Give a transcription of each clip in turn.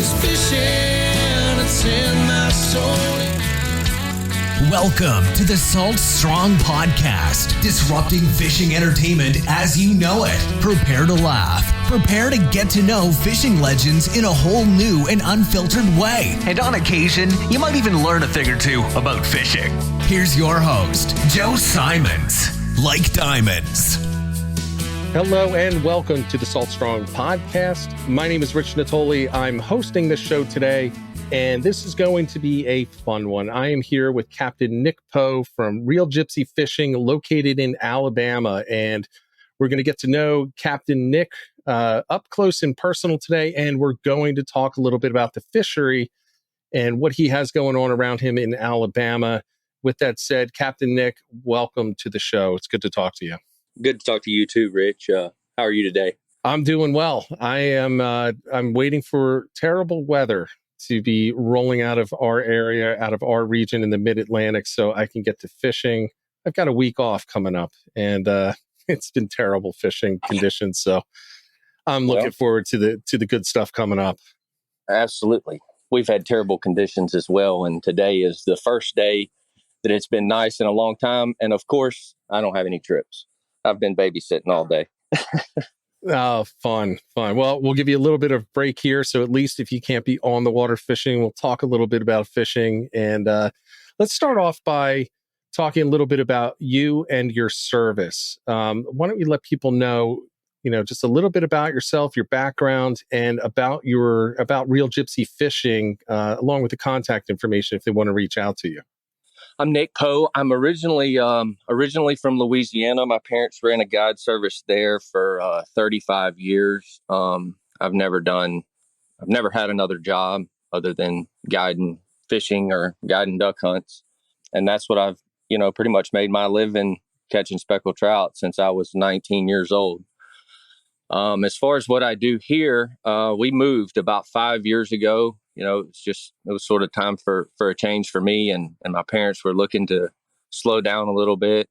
'Cause fishing, it's in my soul. Welcome to the Salt Strong Podcast, disrupting fishing entertainment as you know it. Prepare to laugh. Prepare to get to know fishing legends in a whole new and unfiltered way. And on occasion, you might even learn a thing or two about fishing. Here's your host, Joe Simons. Like diamonds. Hello and welcome to the Salt Strong Podcast. My name is Rich Natoli. I'm hosting this show today, and this is going to be a fun one. I am here with Captain Nick Poe from Reel Gypsy Fishing, located in Alabama, and we're going to get to know Captain Nick up close and personal today, and we're going to talk a little bit about the fishery and what he has going on around him in Alabama. With that said, Captain Nick, welcome to the show. It's good to talk to you. Good to talk to you too, Rich. How are you today? I'm doing well. I'm waiting for terrible weather to be rolling out of our area, out of our region in the mid-Atlantic, so I can get to fishing. I've got a week off coming up, and it's been terrible fishing conditions, so I'm looking forward to the good stuff coming up. Absolutely. We've had terrible conditions as well, and today is the first day that it's been nice in a long time. And of course, I don't have any trips. I've been babysitting all day. Oh, fun. Well, we'll give you a little bit of break here. So at least if you can't be on the water fishing, we'll talk a little bit about fishing. And let's start off by talking a little bit about you and your service. Why don't you let people know, just a little bit about yourself, your background, and about Reel Gypsy Fishing, along with the contact information if they want to reach out to you. I'm Nick Poe. I'm originally from Louisiana. My parents ran a guide service there for 35 years. I've never had another job other than guiding fishing or guiding duck hunts. And that's what I've, pretty much made my living, catching speckled trout since I was 19 years old. As far as what I do here, we moved about 5 years ago. It was sort of time for a change for me, and my parents were looking to slow down a little bit,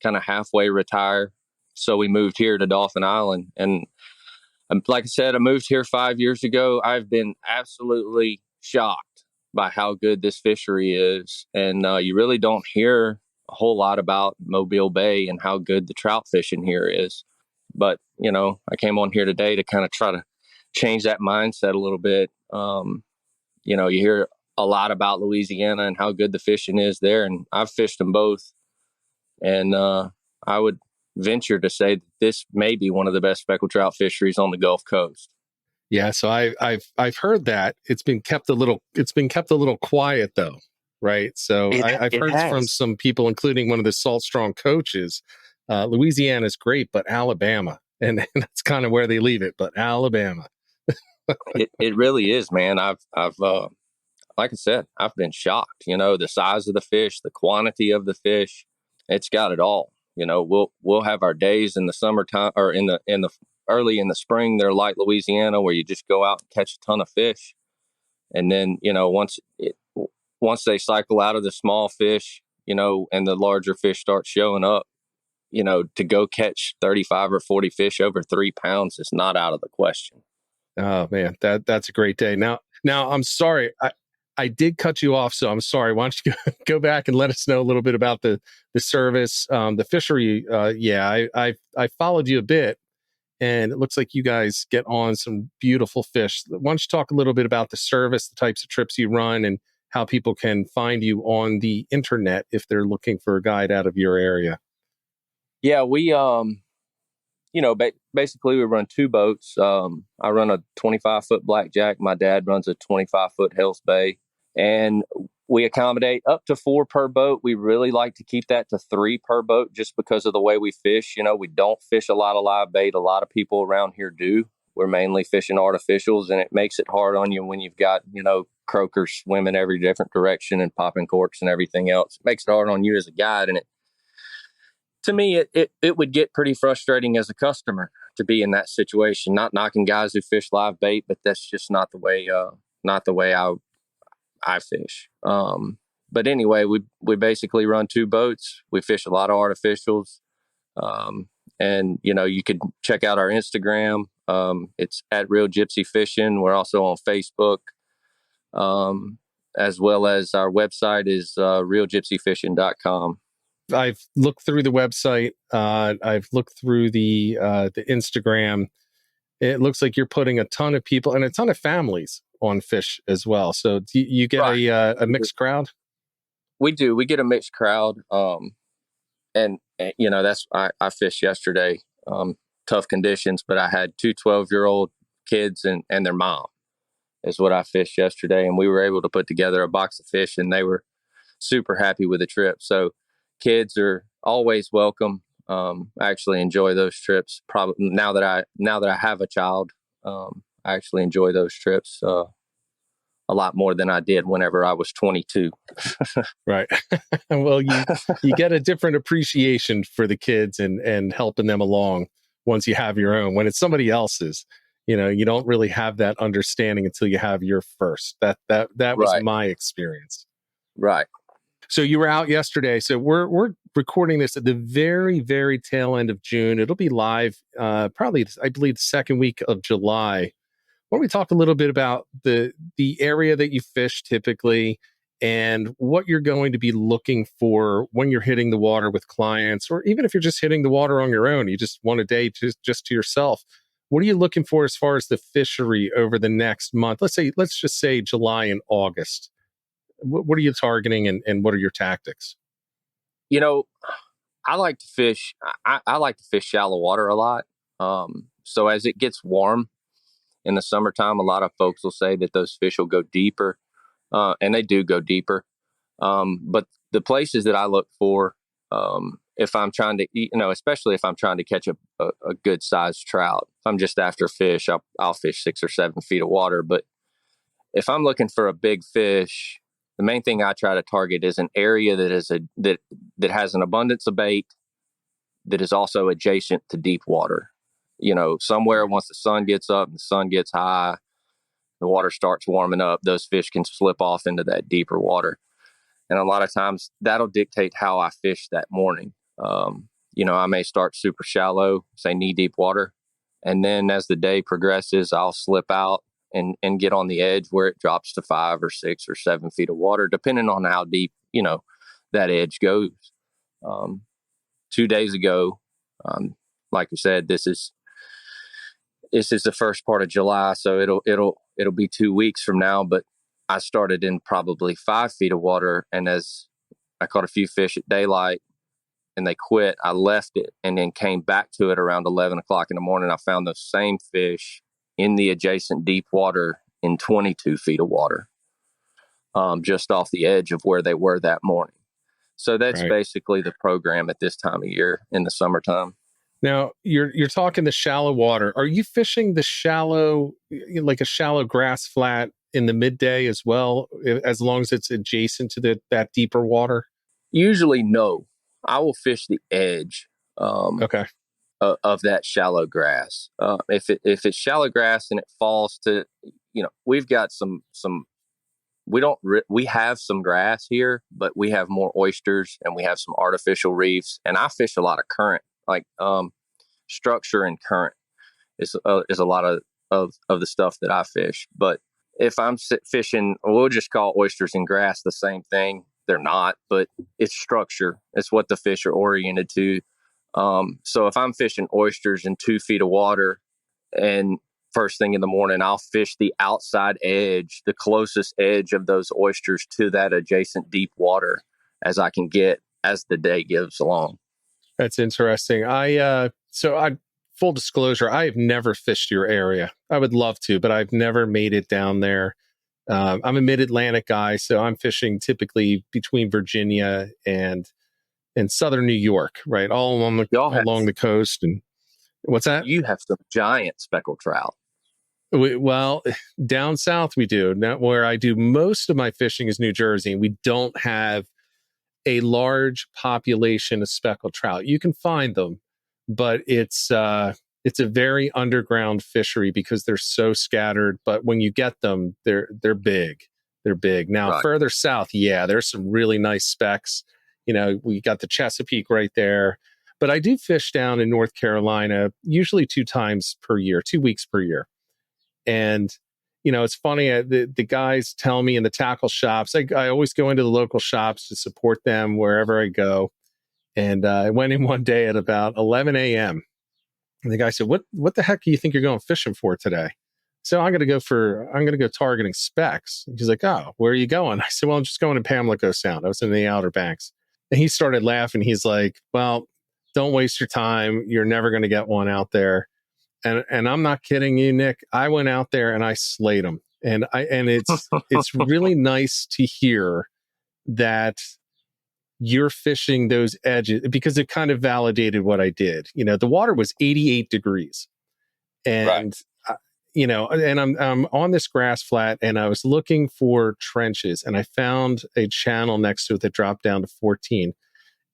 kind of halfway retire. So we moved here to Dauphin Island. And like I said, I moved here 5 years ago. I've been absolutely shocked by how good this fishery is. And you really don't hear a whole lot about Mobile Bay and how good the trout fishing here is. But, I came on here today to kind of try to change that mindset a little bit. You hear a lot about Louisiana and how good the fishing is there, and I've fished them both. And I would venture to say that this may be one of the best speckled trout fisheries on the Gulf Coast. Yeah, so I've heard that it's been kept a little quiet though, right? So I've heard from some people, including one of the Salt Strong coaches. Louisiana is great, but Alabama, and that's kind of where they leave it. But Alabama. It really is, man. I've like I said, I've been shocked. The size of the fish, the quantity of the fish, it's got it all. We'll have our days in the summertime or in the early in the spring. They're like Louisiana, where you just go out and catch a ton of fish, and then once they cycle out of the small fish, and the larger fish start showing up, to go catch 35 or 40 fish over 3 pounds is not out of the question. Oh man, that's a great day. Now I'm sorry, I did cut you off, so I'm sorry. Why don't you go back and let us know a little bit about the service, the fishery? I followed you a bit, and it looks like you guys get on some beautiful fish. Why don't you talk a little bit about the service, the types of trips you run, and how people can find you on the internet if they're looking for a guide out of your area? Yeah, we basically we run 2 boats. I run a 25-foot blackjack. My dad runs a 25-foot Hell's Bay, and we accommodate up to 4 per boat. We really like to keep that to 3 per boat just because of the way we fish. We don't fish a lot of live bait. A lot of people around here do. We're mainly fishing artificials, and it makes it hard on you when you've got, croakers swimming every different direction and popping corks and everything else. It makes it hard on you as a guide, and to me, it would get pretty frustrating as a customer to be in that situation. Not knocking guys who fish live bait, but that's just not the way I fish. But anyway, we basically run 2 boats. We fish a lot of artificials. And, you could check out our Instagram. It's at Reel Gypsy Fishing. We're also on Facebook, as well as our website is realgypsyfishing.com. I've looked through the website. I've looked through the Instagram. It looks like you're putting a ton of people and a ton of families on fish as well. So do you get Right. a mixed crowd? We do. We get a mixed crowd. And that's, I fished yesterday, tough conditions, but I had two 12-year-old kids and their mom is what I fished yesterday. And we were able to put together a box of fish, and they were super happy with the trip. So kids are always welcome. I actually enjoy those trips. Probably now that I have a child, I actually enjoy those trips a lot more than I did whenever I was 22. Right. Well, you get a different appreciation for the kids and helping them along once you have your own. When it's somebody else's, you don't really have that understanding until you have your first. That was Right. my experience. Right. So you were out yesterday. So we're recording this at the very, very tail end of June. It'll be live probably, I believe, the second week of July. Why don't we talk a little bit about the area that you fish typically and what you're going to be looking for when you're hitting the water with clients, or even if you're just hitting the water on your own, you just want a day just to yourself. What are you looking for as far as the fishery over the next month? Let's just say July and August. What are you targeting, and what are your tactics? I like to fish. I like to fish shallow water a lot. So as it gets warm in the summertime, a lot of folks will say that those fish will go deeper, and they do go deeper. But the places that I look for, if I'm trying to eat, especially if I'm trying to catch a good sized trout, if I'm just after fish, I'll fish 6 or 7 feet of water. But if I'm looking for a big fish, the main thing I try to target is an area that has an abundance of bait, that is also adjacent to deep water. Somewhere once the sun gets up and the sun gets high, the water starts warming up, those fish can slip off into that deeper water. And a lot of times that'll dictate how I fish that morning. I may start super shallow, say knee deep water. And then as the day progresses, I'll slip out and get on the edge where it drops to 5 or 6 or 7 feet of water, depending on how deep, that edge goes. 2 days ago, like you said, this is the first part of July, so it'll be 2 weeks from now. But I started in probably 5 feet of water, and as I caught a few fish at daylight and they quit, I left it and then came back to it around 11 o'clock in the morning. I found those same fish in the adjacent deep water in 22 feet of water, just off the edge of where they were that morning. So that's Right. basically the program at this time of year in the summertime. Now you're talking the shallow water. Are you fishing the shallow, like a shallow grass flat in the midday as well, as long as it's adjacent to that deeper water? Usually, no. I will fish the edge Okay. of that shallow grass. If it's shallow grass and it falls to, we've got some. We have some grass here, but we have more oysters and we have some artificial reefs. And I fish a lot of current, like structure and current is a lot of the stuff that I fish. But if I'm fishing, we'll just call oysters and grass the same thing. They're not, but it's structure. It's what the fish are oriented to. So if I'm fishing oysters in 2 feet of water, and first thing in the morning, I'll fish the outside edge, the closest edge of those oysters to that adjacent deep water as I can get as the day gives along. That's interesting. Full disclosure, I have never fished your area. I would love to, but I've never made it down there. I'm a mid-Atlantic guy, so I'm fishing typically between Virginia and southern New York, right? All along the coast. And what's that? You have some giant speckled trout. Well, down south we do. Now, where I do most of my fishing is New Jersey, and we don't have a large population of speckled trout. You can find them, but it's a very underground fishery because they're so scattered. But when you get them, they're big. They're big. Now, Right. Further south, yeah, there's some really nice specks. We got the Chesapeake right there. But I do fish down in North Carolina, usually 2 weeks per year. And, it's funny, the guys tell me in the tackle shops, I always go into the local shops to support them wherever I go. And I went in one day at about 11 a.m. And the guy said, what the heck do you think you're going fishing for today? So I'm going to go targeting specks. He's like, oh, where are you going? I said, well, I'm just going to Pamlico Sound. I was in the Outer Banks. And he started laughing. He's like, well, don't waste your time. You're never going to get one out there. And I'm not kidding you, Nick. I went out there and I slayed them. And it's really nice to hear that you're fishing those edges, because it kind of validated what I did. The water was 88 degrees. And and I'm on this grass flat, and I was looking for trenches, and I found a channel next to it that dropped down to 14.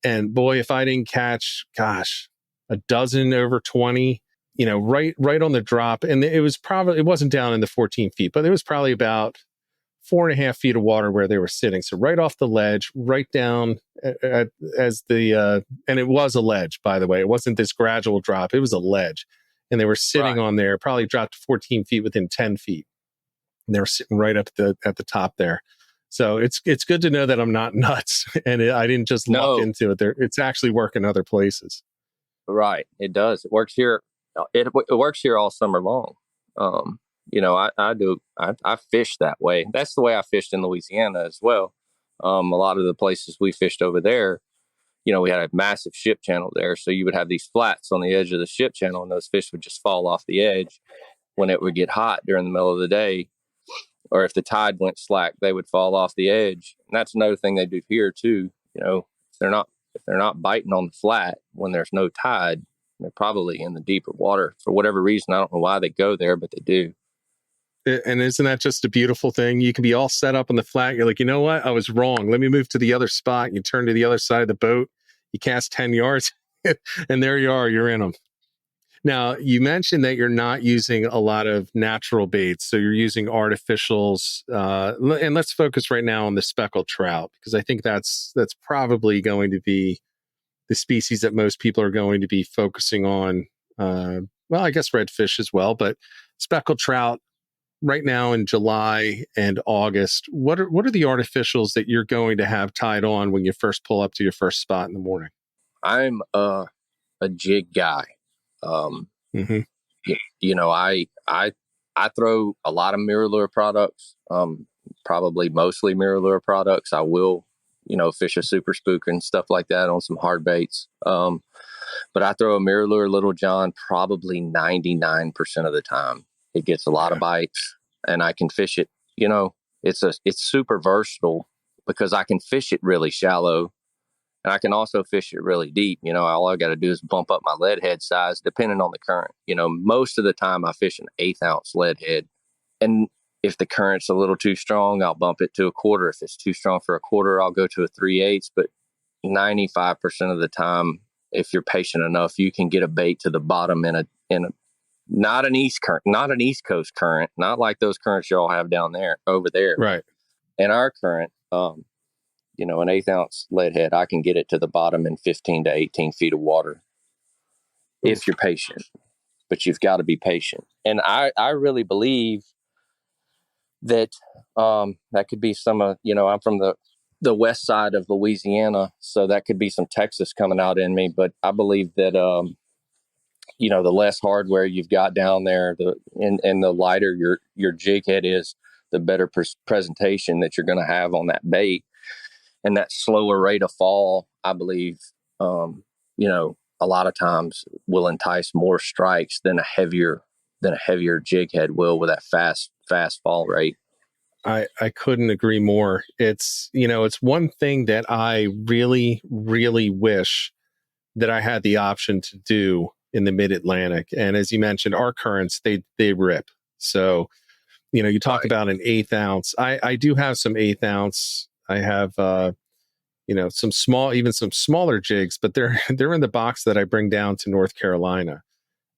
And boy, if I didn't catch, a dozen over 20, right on the drop. And it wasn't down in the 14 feet, but it was probably about 4.5 feet of water where they were sitting. So right off the ledge, right down and it was a ledge, by the way. It wasn't this gradual drop. It was a ledge. And they were sitting on there, probably dropped 14 feet within 10 feet. And they were sitting right up at the top there. So it's good to know that I'm not nuts and I didn't just luck into it. It's actually working other places. Right. It does. It works here. It works here all summer long. I fish that way. That's the way I fished in Louisiana as well. A lot of the places we fished over there, we had a massive ship channel there. So you would have these flats on the edge of the ship channel, and those fish would just fall off the edge when it would get hot during the middle of the day. Or if the tide went slack, they would fall off the edge. And that's another thing they do here too. If they're not biting on the flat when there's no tide, they're probably in the deeper water for whatever reason. I don't know why they go there, but they do. And isn't that just a beautiful thing? You can be all set up on the flat. You're like, you know what? I was wrong. Let me move to the other spot. You turn to the other side of the boat. You cast 10 yards and there you are. You're in them. Now, you mentioned that you're not using a lot of natural baits. So you're using artificials. And let's focus right now on the speckled trout, because I think that's probably going to be the species that most people are going to be focusing on. I guess redfish as well, but speckled trout right now in July and August, what are the artificials that you're going to have tied on when you first pull up to your first spot in the morning? I'm a jig guy. I throw a lot of mirror lure products, probably mostly mirror lure products. I will, fish a super spook and stuff like that on some hard baits. But I throw a mirror lure Little John probably 99% of the time. It gets a lot of bites and I can fish it. It's super versatile because I can fish it really shallow. And I can also fish it really deep. All I got to do is bump up my lead head size depending on the current. Most of the time I fish an 1/8 ounce lead head. And if the current's a little too strong, I'll bump it to a quarter. If it's too strong for a quarter, I'll go to a 3/8. But 95% of the time, if you're patient enough, you can get a bait to the bottom in a not an east current, not an East Coast current, not like those currents y'all have over there. Right. In our current, an 1/8 ounce lead head, I can get it to the bottom in 15 to 18 feet of water if you're patient, but you've got to be patient. And I really believe that, that could be some, I'm from the west side of Louisiana, so that could be some Texas coming out in me, but I believe that, the less hardware you've got down there, and the lighter your jig head is, the better presentation that you're going to have on that bait. And that slower rate of fall, I believe, a lot of times will entice more strikes than a heavier jig head will with that fast fall rate. I couldn't agree more. It's one thing that I really, really wish that I had the option to do in the Mid-Atlantic. And as you mentioned, our currents, they rip. So, you talk about an 1/8 ounce. I do have some 1/8 ounce. I have, some smaller jigs, but they're in the box that I bring down to North Carolina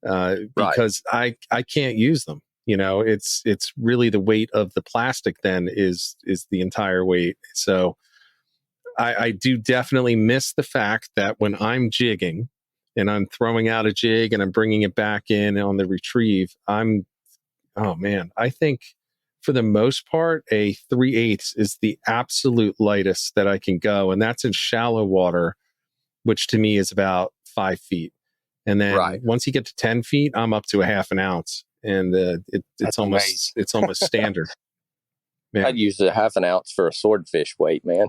because I can't use them. It's really the weight of the plastic then is the entire weight. So I do definitely miss the fact that when I'm jigging, and I'm throwing out a jig and I'm bringing it back in on the retrieve, oh man, I think for the most part, a 3/8 is the absolute lightest that I can go. And that's in shallow water, which to me is about 5 feet. And then once you get to 10 feet, I'm up to a half an ounce. And it's almost standard. Man. I'd use a half an ounce for a swordfish weight, man.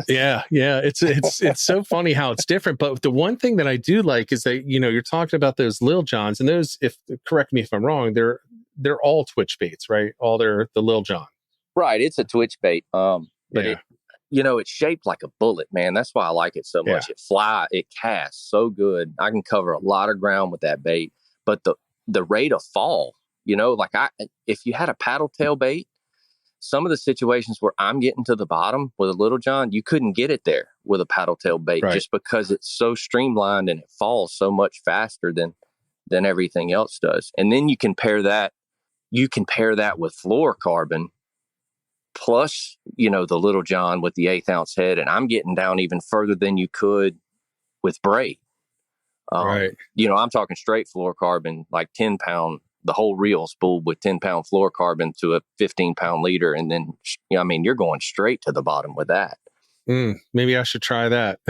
Yeah. It's so funny how it's different. But the one thing that I do like is that, you're talking about those Lil Johns, and those, correct me if I'm wrong, they're all twitch baits, right? The Lil John. Right. It's a twitch bait. But it's shaped like a bullet, man. That's why I like it so much. It casts so good. I can cover a lot of ground with that bait. But the rate of fall, if you had a paddle tail bait, some of the situations where I'm getting to the bottom with a Little John, you couldn't get it there with a paddle tail bait, just because it's so streamlined and it falls so much faster than everything else does. And then you can pair that with fluorocarbon plus, the Little John with the 1/8 ounce head. And I'm getting down even further than you could with braid. I'm talking straight fluorocarbon, like 10-pound. The whole reel spooled with 10-pound fluorocarbon to a 15-pound leader. And then, you're going straight to the bottom with that. Maybe I should try that.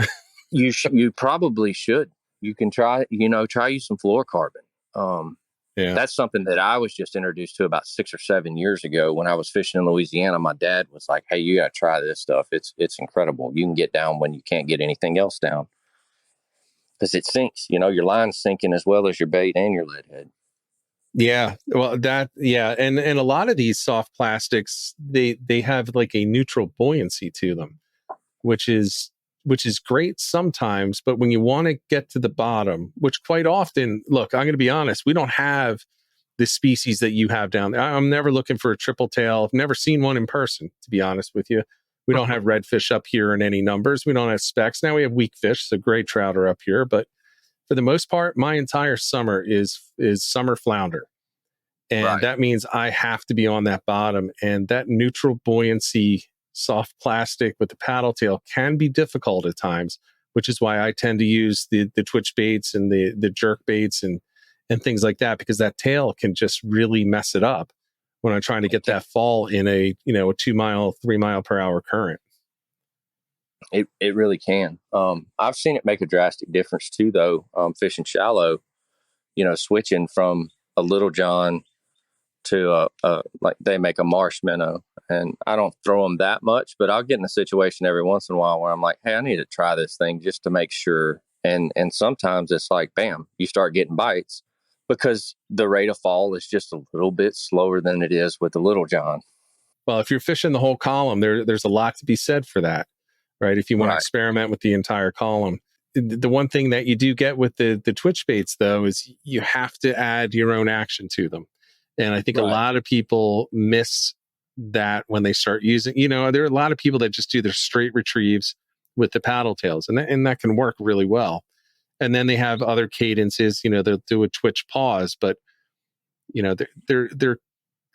You probably should. You can try you some fluorocarbon. That's something that I was just introduced to about 6 or 7 years ago when I was fishing in Louisiana. My dad was like, "Hey, you got to try this stuff. It's incredible. You can get down when you can't get anything else down because it sinks. Your line's sinking as well as your bait and your lead head." Yeah, well, and a lot of these soft plastics, they have like a neutral buoyancy to them, which is great sometimes. But when you want to get to the bottom, which quite often, look, I'm going to be honest, we don't have the species that you have down there. I'm never looking for a triple tail. I've never seen one in person, to be honest with you. We don't have redfish up here in any numbers. We don't have specks. Now we have weak fish, so gray trout are up here, but for the most part, my entire summer is summer flounder. And that means I have to be on that bottom. And that neutral buoyancy soft plastic with the paddle tail can be difficult at times, which is why I tend to use the twitch baits and the jerk baits and things like that, because that tail can just really mess it up when I'm trying to get that fall in a 2 mile, 3 mile per hour current. It really can. I've seen it make a drastic difference too, though. Fishing shallow, switching from a Little John to like they make a marsh minnow, and I don't throw them that much, but I'll get in a situation every once in a while where I'm like, "Hey, I need to try this thing just to make sure." And sometimes it's like, bam, you start getting bites because the rate of fall is just a little bit slower than it is with the Little John. Well, if you're fishing the whole column, there's a lot to be said for that. Right. If you want to experiment with the entire column, the one thing that you do get with the twitch baits, though, is you have to add your own action to them. And I think a lot of people miss that when they start using, there are a lot of people that just do their straight retrieves with the paddle tails, and that can work really well. And then they have other cadences, they'll do a twitch pause, but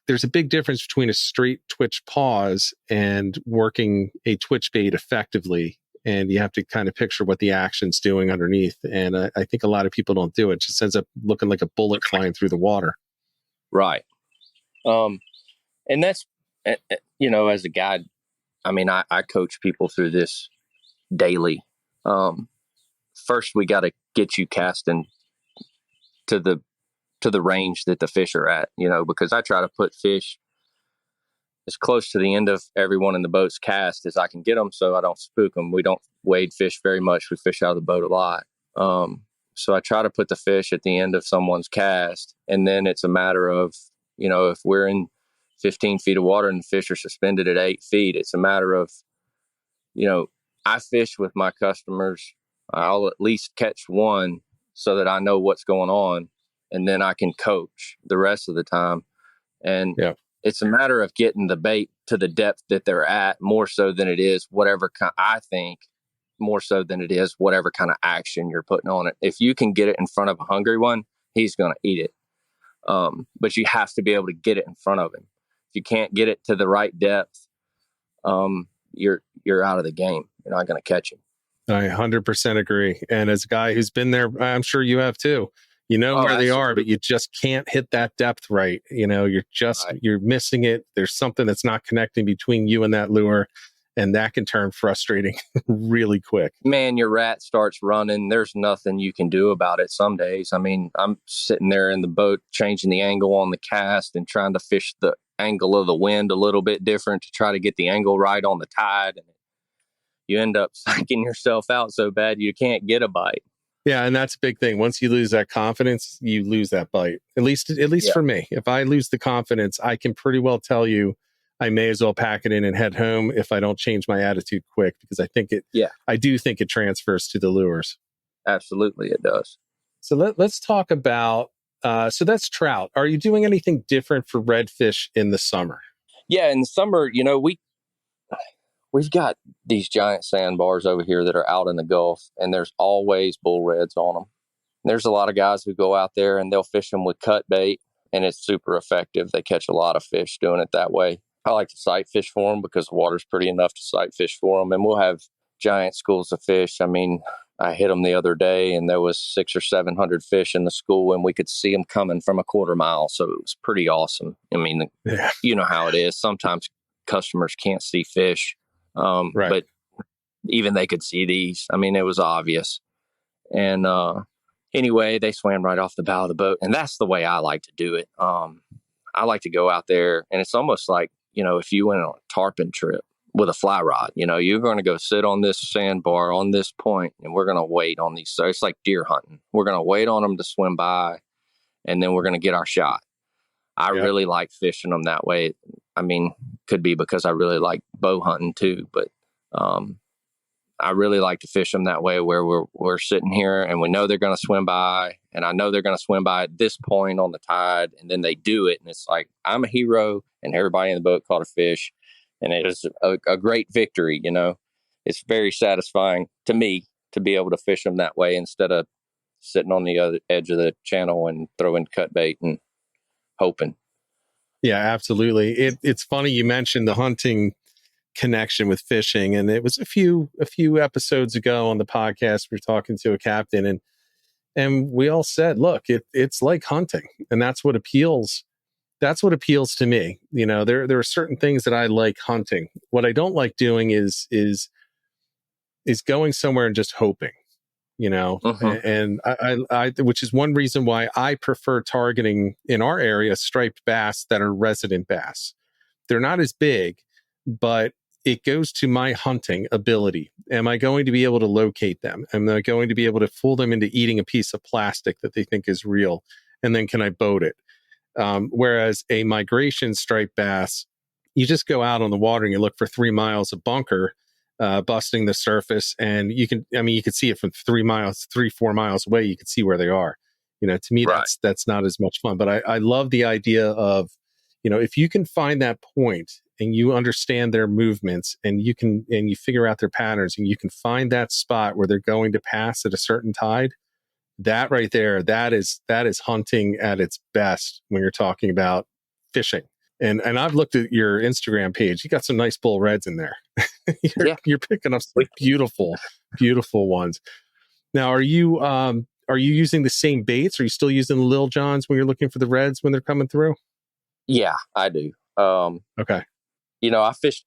there's a big difference between a straight twitch pause and working a twitch bait effectively. And you have to kind of picture what the action's doing underneath. And I think a lot of people don't do it. It just ends up looking like a bullet flying through the water. Right. And that's, as a guide, I coach people through this daily. First, we got to get you casting to the range that the fish are at, because I try to put fish as close to the end of everyone in the boat's cast as I can get them so I don't spook them. We don't wade fish very much. We fish out of the boat a lot. So I try to put the fish at the end of someone's cast. And then it's a matter of, if we're in 15 feet of water and the fish are suspended at 8 feet, it's a matter of, I fish with my customers. I'll at least catch one so that I know what's going on. And then I can coach the rest of the time. And it's a matter of getting the bait to the depth that they're at more so than it is whatever kind, I think, more so than it is whatever kind of action you're putting on it. If you can get it in front of a hungry one, he's going to eat it. But you have to be able to get it in front of him. If you can't get it to the right depth, you're out of the game. You're not going to catch him. I 100% agree. And as a guy who's been there, I'm sure you have too. You know where they are, but you just can't hit that depth right. You're missing it. There's something that's not connecting between you and that lure, and that can turn frustrating really quick. Man, your rat starts running. There's nothing you can do about it some days. I mean, I'm sitting there in the boat, changing the angle on the cast and trying to fish the angle of the wind a little bit different to try to get the angle right on the tide. And you end up psyching yourself out so bad you can't get a bite. Yeah, and that's a big thing. Once you lose that confidence, you lose that bite. At least for me. If I lose the confidence, I can pretty well tell you I may as well pack it in and head home if I don't change my attitude quick, because I do think it transfers to the lures. Absolutely, it does. So let's talk about, so that's trout. Are you doing anything different for redfish in the summer? Yeah, in the summer, we've got these giant sandbars over here that are out in the Gulf, and there's always bull reds on them. There's a lot of guys who go out there and they'll fish them with cut bait, and it's super effective. They catch a lot of fish doing it that way. I like to sight fish for them because the water's pretty enough to sight fish for them, and we'll have giant schools of fish. I mean, I hit them the other day, and there was 600 or 700 fish in the school, and we could see them coming from a quarter mile, so it was pretty awesome. I mean, You know how it is. Sometimes customers can't see fish. Right. But even they could see these. I mean, it was obvious. And anyway, they swam right off the bow of the boat. And that's the way I like to do it. I like to go out there, and it's almost like, if you went on a tarpon trip with a fly rod, you're going to go sit on this sandbar on this point, and we're going to wait on these. So it's like deer hunting. We're going to wait on them to swim by, and then we're going to get our shot. I really like fishing them that way. I mean, could be because I really like bow hunting too, but I really like to fish them that way, where we're sitting here and we know they're going to swim by, and I know they're going to swim by at this point on the tide, and then they do it, and it's like I'm a hero, and everybody in the boat caught a fish, and it is a great victory. It's very satisfying to me to be able to fish them that way instead of sitting on the other edge of the channel and throwing cut bait and hoping. Yeah, absolutely. It's funny you mentioned the hunting connection with fishing, and it was a few episodes ago on the podcast we were talking to a captain, and we all said, look, it's like hunting, and that's what appeals to me. There are certain things that I like hunting. What I don't like doing is going somewhere and just hoping. And I which is one reason why I prefer targeting in our area striped bass that are resident bass. They're not as big, but it goes to my hunting ability. Am I going to be able to locate them? Am I going to be able to fool them into eating a piece of plastic that they think is real? And then can I boat it? Whereas a migration striped bass, you just go out on the water and you look for 3 miles of bunker, busting the surface, and you can see it from 3, 4 miles away. You can see where they are. To me, right. that's not as much fun. But I love the idea of, if you can find that point and you understand their movements, and you figure out their patterns, and you can find that spot where they're going to pass at a certain tide, that right there, that is hunting at its best when you're talking about fishing. And I've looked at your Instagram page. You got some nice bull reds in there. You're picking up some beautiful, beautiful ones. Now, are you using the same baits? Are you still using the Lil Johns when you're looking for the reds when they're coming through? Yeah, I do. Okay. I fished.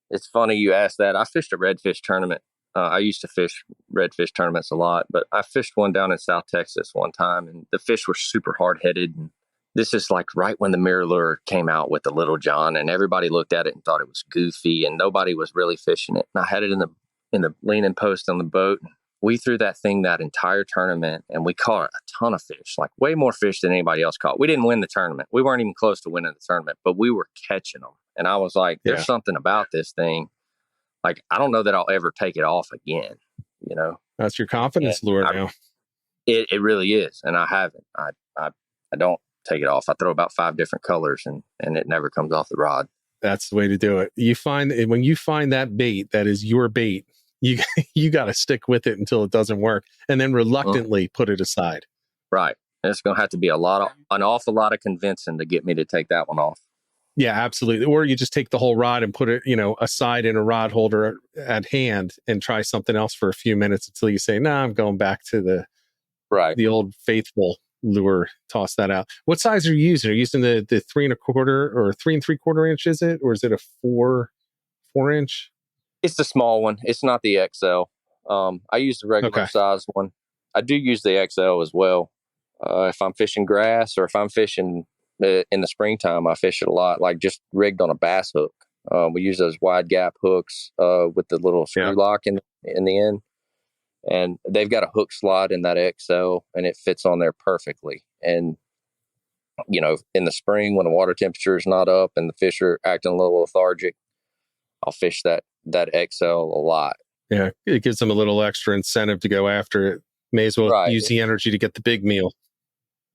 It's funny you asked that. I fished a redfish tournament. I used to fish redfish tournaments a lot, but I fished one down in South Texas one time, and the fish were super hard-headed. And this is like right when the mirror lure came out with the Little John, and everybody looked at it and thought it was goofy, and nobody was really fishing it. And I had it in the leaning post on the boat. We threw that thing that entire tournament, and we caught a ton of fish, like way more fish than anybody else caught. We didn't win the tournament. We weren't even close to winning the tournament, but we were catching them. And I was like, there's something about this thing. Like, I don't know that I'll ever take it off again. That's your confidence lure now. It really is. And I haven't. I don't take it off. I throw about 5 different colors, and it never comes off the rod. That's the way to do it. When you find that bait that is your bait, you got to stick with it until it doesn't work, and then reluctantly put it aside. Right. And it's going to have to be an awful lot of convincing to get me to take that one off. Yeah, absolutely. Or you just take the whole rod and put it, aside in a rod holder at hand and try something else for a few minutes until you say, "Nah, I'm going back to Right. the old faithful lure." Toss that out. What size are you using? Are you using the 3 1/4 or 3 3/4 inch? Is it, or is it a 4 inch? It's the small one. It's not the XL. I use the regular Okay. size one. I do use the XL as well. If I'm fishing grass or if I'm fishing in the springtime, I fish it a lot, like just rigged on a bass hook. We use those wide gap hooks with the little Yeah. screw lock in the end. And they've got a hook slot in that XL and it fits on there perfectly. And, in the spring when the water temperature is not up and the fish are acting a little lethargic, I'll fish that XL a lot. Yeah. It gives them a little extra incentive to go after it. May as well Right. use the energy to get the big meal.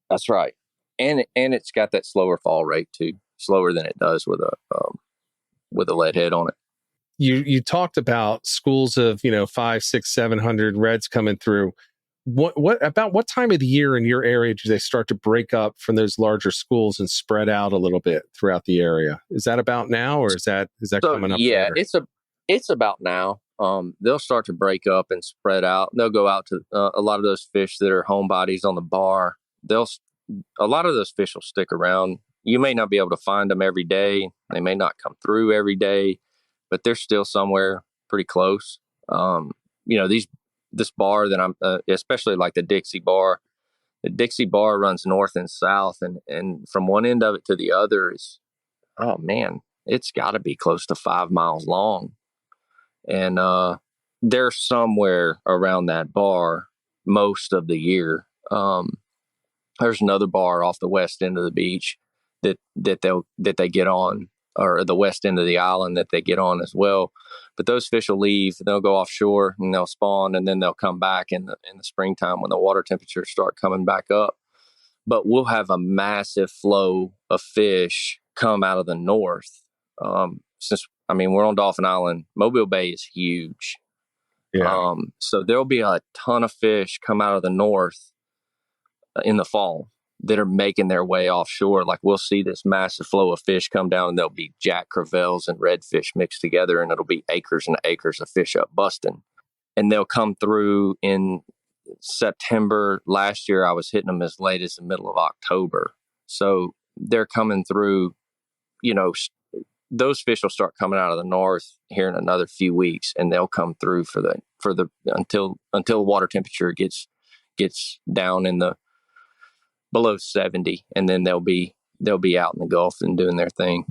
That's right. And it's got that slower fall rate too, slower than it does with a lead head on it. You talked about schools of 5, 6, 700 reds coming through. What time of the year in your area do they start to break up from those larger schools and spread out a little bit throughout the area? Is that about now, or is that So coming up yeah, later? it's about now. They'll start to break up and spread out. They'll go out to a lot of those fish that are homebodies on the bar. A lot of those fish will stick around. You may not be able to find them every day. They may not come through every day, but they're still somewhere pretty close. This bar that I'm, especially like the Dixie bar. The Dixie bar runs north and south, and from one end of it to the other is, oh man, it's got to be close to 5 miles long. And they're somewhere around that bar most of the year. There's another bar off the west end of the beach that they get on, or the west end of the island that they get on as well. But those fish will leave, they'll go offshore and they'll spawn, and then they'll come back in the springtime when the water temperatures start coming back up. But we'll have a massive flow of fish come out of the north. We're on Dolphin Island. Mobile Bay is huge. Yeah. So there'll be a ton of fish come out of the north in the fall that are making their way offshore. Like we'll see this massive flow of fish come down, and there'll be jack crevalles and redfish mixed together, and it'll be acres and acres of fish up busting. And they'll come through in September. Last year I was hitting them as late as the middle of October. So they're coming through, those fish will start coming out of the north here in another few weeks, and they'll come through until water temperature gets down in the below 70, and then they'll be out in the Gulf and doing their thing.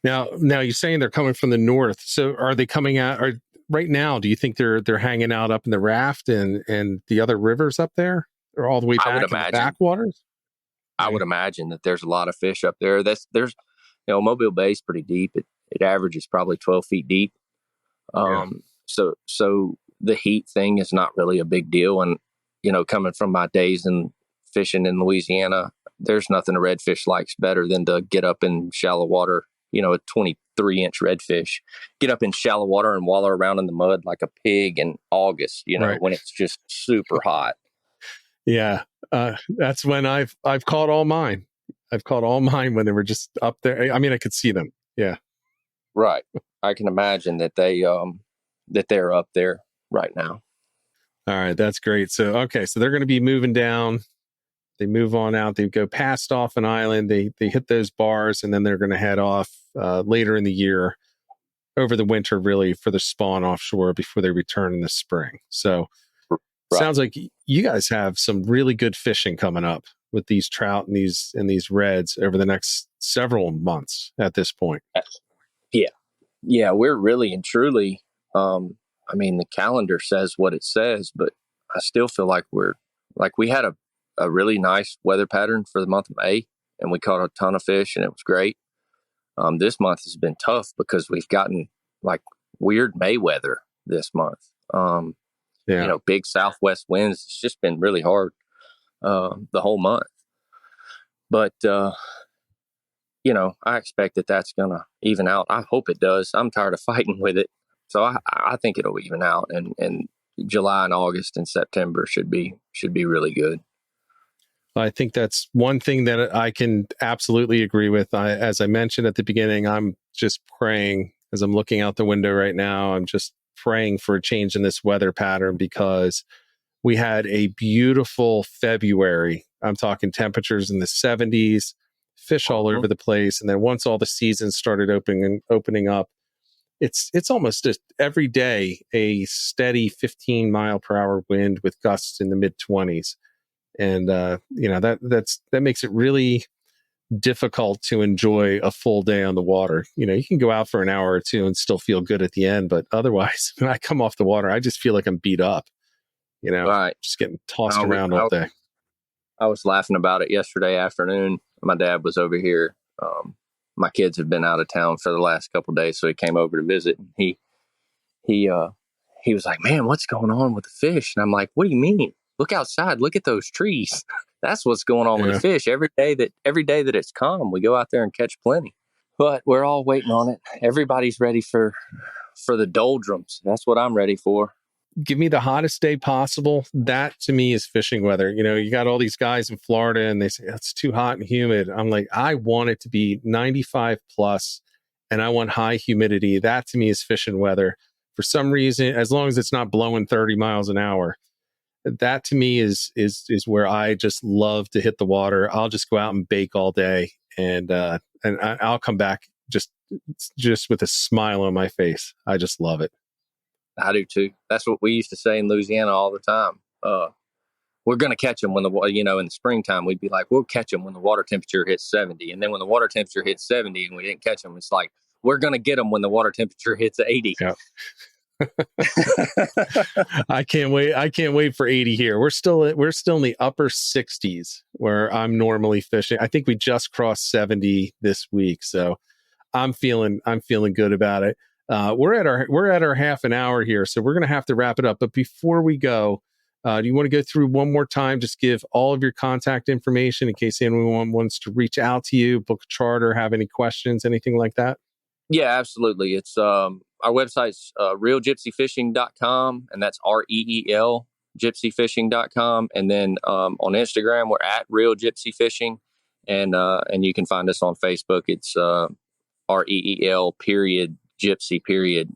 Now you're saying they're coming from the north. So are they coming out? Or right now, do you think they're hanging out up in the Raft and the other rivers up there, or all the way back in the backwaters? I would imagine that there's a lot of fish up there. Mobile Bay is pretty deep. It averages probably 12 feet deep. So the heat thing is not really a big deal. And coming from my days in fishing in Louisiana, there's nothing a redfish likes better than to get up in shallow water. A 23-inch redfish, get up in shallow water and wallow around in the mud like a pig in August. Right. When it's just super hot. Yeah, that's when I've caught all mine. I've caught all mine when they were just up there. I mean, I could see them. Yeah, right. I can imagine that they're up there right now. All right, that's great. So they're going to be moving down. They move on out. They go past Dolphin Island. They hit those bars, and then they're going to head off later in the year, over the winter, really, for the spawn offshore before they return in the spring. So, Sounds like you guys have some really good fishing coming up with these trout and these reds over the next several months at this point. Yeah, we're really and truly. The calendar says what it says, but I still feel like we had a really nice weather pattern for the month of May, and we caught a ton of fish, and it was great. This month has been tough because we've gotten like weird May weather this month. Big southwest winds. It's just been really hard the whole month. But, I expect that that's going to even out. I hope it does. I'm tired of fighting with it. So I think it'll even out. And July and August and September should be really good. I think that's one thing that I can absolutely agree with. As I mentioned at the beginning, I'm just praying as I'm looking out the window right now. I'm just praying for a change in this weather pattern because we had a beautiful February. I'm talking temperatures in the 70s, fish all over the place. And then once all the seasons started opening up, it's almost just every day a steady 15 mile per hour wind with gusts in the mid 20s. And that makes it really difficult to enjoy a full day on the water. You can go out for an hour or two and still feel good at the end, but otherwise, when I come off the water, I just feel like I'm beat up. Right. Just getting tossed around all day. I was laughing about it yesterday afternoon. My dad was over here. My kids have been out of town for the last couple of days, so he came over to visit. And he was like, "Man, what's going on with the fish?" And I'm like, "What do you mean? Look outside. Look at those trees. That's what's going on with the fish. Every day that it's calm, we go out there and catch plenty. But we're all waiting on it. Everybody's ready for the doldrums. That's what I'm ready for. Give me the hottest day possible. That to me is fishing weather. You got all these guys in Florida and they say it's too hot and humid. I'm like, I want it to be 95 plus and I want high humidity. That to me is fishing weather. For some reason, as long as it's not blowing 30 miles an hour, that to me is where I just love to hit the water. I'll just go out and bake all day and I'll come back just with a smile on my face. I just love it. I do too. That's what we used to say in Louisiana all the time. We're going to catch them when in the springtime, we'd be like, we'll catch them when the water temperature hits 70. And then when the water temperature hits 70 and we didn't catch them, it's like, we're going to get them when the water temperature hits 80. Yeah. I can't wait. I can't wait for 80 here. We're still in the upper 60s where I'm normally fishing. I think we just crossed 70 this week. So I'm feeling good about it. We're at our half an hour here, so we're going to have to wrap it up. But before we go, do you want to go through one more time? Just give all of your contact information in case anyone wants to reach out to you, book a charter, have any questions, anything like that. Yeah, absolutely. It's our website's reelgypsyfishing.com, and that's REEL gypsyfishing.com. And then on Instagram, we're at Reel Gypsy Fishing, and you can find us on Facebook. It's REEL Gypsy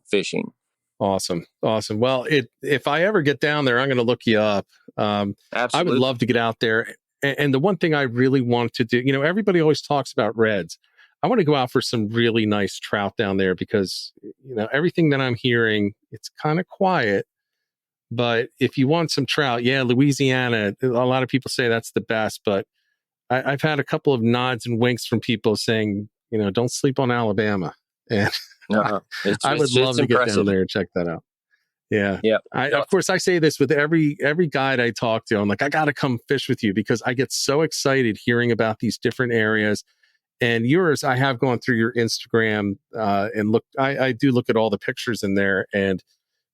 fishing. Awesome. Well, if I ever get down there, I'm going to look you up. I would love to get out there. And the one thing I really want to do, everybody always talks about reds. I want to go out for some really nice trout down there because, everything that I'm hearing, it's kind of quiet. But if you want some trout, Louisiana, a lot of people say that's the best. But I've had a couple of nods and winks from people saying, don't sleep on Alabama. And I would love to get down there and check that out. Yeah. Of course, I say this with every guide I talk to. I'm like, I got to come fish with you because I get so excited hearing about these different areas. And yours, I have gone through your Instagram and look. I do look at all the pictures in there, and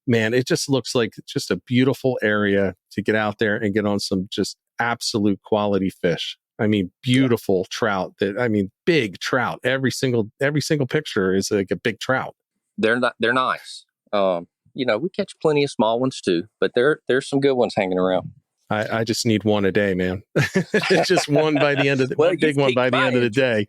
man, it just looks like just a beautiful area to get out there and get on some just absolute quality fish. I mean, beautiful trout. Big trout. Every single picture is like a big trout. They're nice. We catch plenty of small ones too, but there's some good ones hanging around. I just need one a day, man. Just one by the end of the big one by the end of the day.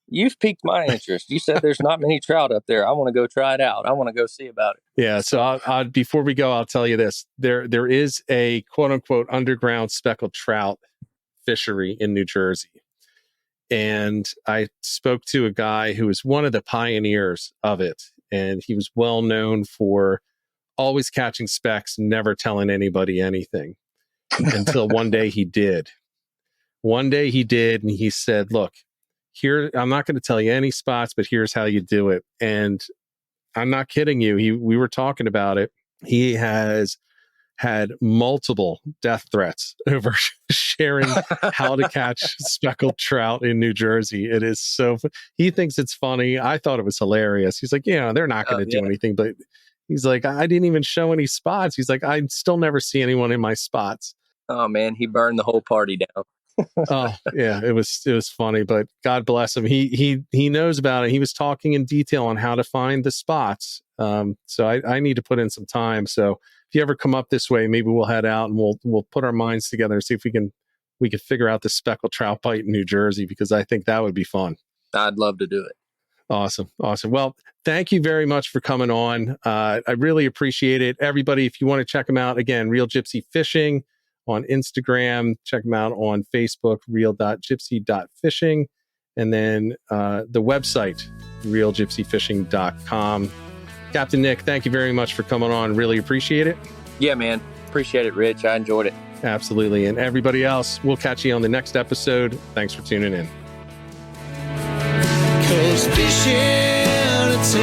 You've piqued my interest. You said there's not many trout up there. I want to go try it out. I want to go see about it. Yeah. So I'll before we go, I'll tell you this. There is a quote unquote underground speckled trout fishery in New Jersey. And I spoke to a guy who was one of the pioneers of it. And he was well known for always catching specks, never telling anybody anything until one day he did. And he said, look, here, I'm not going to tell you any spots, but here's how you do it. And I'm not kidding you. We were talking about it. He has had multiple death threats over sharing how to catch speckled trout in New Jersey. It is so, he thinks it's funny. I thought it was hilarious. He's like, they're not going to do anything, but he's like, I didn't even show any spots. He's like, I still never see anyone in my spots. Oh man, he burned the whole party down. Oh yeah, it was funny, but God bless him. He knows about it. He was talking in detail on how to find the spots. So I need to put in some time. So if you ever come up this way, maybe we'll head out and we'll put our minds together and see if we we could figure out the speckled trout bite in New Jersey, because I think that would be fun. I'd love to do it. Awesome. Well, thank you very much for coming on. I really appreciate it. Everybody, if you want to check them out, again, Reel Gypsy Fishing on Instagram, check them out on Facebook, reel.gypsy.fishing, and then the website, reelgypsyfishing.com. Captain Nick, thank you very much for coming on. Really appreciate it. Yeah, man. Appreciate it, Rich. I enjoyed it. Absolutely. And everybody else, we'll catch you on the next episode. Thanks for tuning in. 'Cause fishing, it's